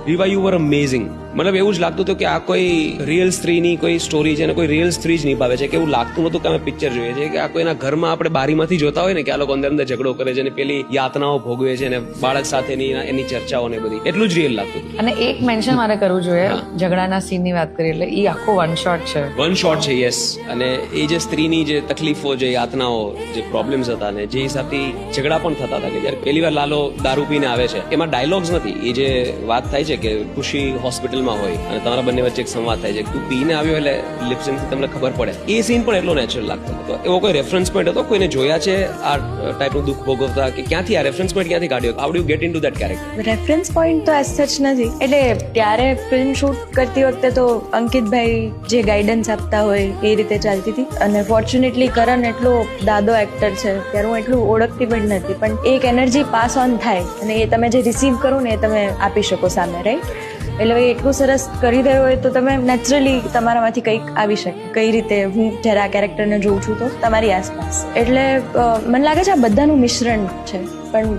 વિવા you var amazing. મતલબ એવું જ લાગતું હતું કે આ કોઈ રિયલ સ્ત્રીની કોઈ સ્ટોરી છે અને કોઈ રિયલ સ્ત્રી જ નિભાવે છે, કે એવું લાગતું નતું કે અમે પિક્ચર જોઈએ છે, કે આ કોઈના ઘરમાં આપણે બારીમાંથી જોતા હોય ને કે આ લોકો અંદર અંદર ઝઘડો કરે છે અને પેલી યાતનાઓ ભોગવે છે અને બાળક સાથેની એની ચર્ચાઓ ને બધી, એટલું જ રિયલ લાગતું હતું. અને એક મેન્શન મારે કરવું જોઈએ, ઝઘડાના સીનની વાત કરી એટલે એ આખો વન શોટ છે. વન શોટ છે, યસ. અને એ જે સ્ત્રીની જે તકલીફો, જે યાતનાઓ, જે પ્રોબ્લેમ્સ હતા ને જે હિસાબથી ઝઘડા પણ થતા હતા, કે જયારે પહેલી વાર લાલો દારૂ પીને આવે છે, એમાં ડાયલોગ્સ નથી, એ જે વાત થાય છે કે ખુશી હોસ્પિટલમાં હોય અને તમારા બંને વચ્ચે એક સંવાદ થાય છે, તું પીને આવ્યો એટલે લિપસિંગથી તમને ખબર પડે, એ સીન પણ એટલો નેચરલ લાગતો હતો. એવો કોઈ રેફરન્સ પોઈન્ટ હતો, કોઈને જોયા છે આ ટાઈપનું દુઃખ ભોગવતા, કે ક્યાંથી આ રેફરન્સ પોઈન્ટ ક્યાંથી કાઢ્યો? How do you get into that character? Reference point તો એઝ સચ નથી. એટલે ત્યારે ફિલ્મ શૂટ કરતી વખતે તો અંકિતભાઈ જે ગાઈડન્સ આપતા હોય એ રીતે ચાલતી હતી. અને ફોર્ચ્યુનેટલી કરણ એટલો દાદો એક્ટર છે ત્યારે હું એટલું ઓળખતી પણ નથી, પણ એક એનર્જી પાસ ઓન થાય અને એ તમે જે રિસીવ કરો ને એ તમે આપી શકો સામે, રાઈટ? એટલે એ એટલું સરસ કરી રહ્યો હોય તો તમે નેચરલી તમારામાંથી કંઈક આવી શકે. કઈ રીતે હું જ્યારે આ કેરેક્ટરને જોઉં છું તો તમારી આસપાસ, એટલે મને લાગે છે આ બધાનું મિશ્રણ છે. પણ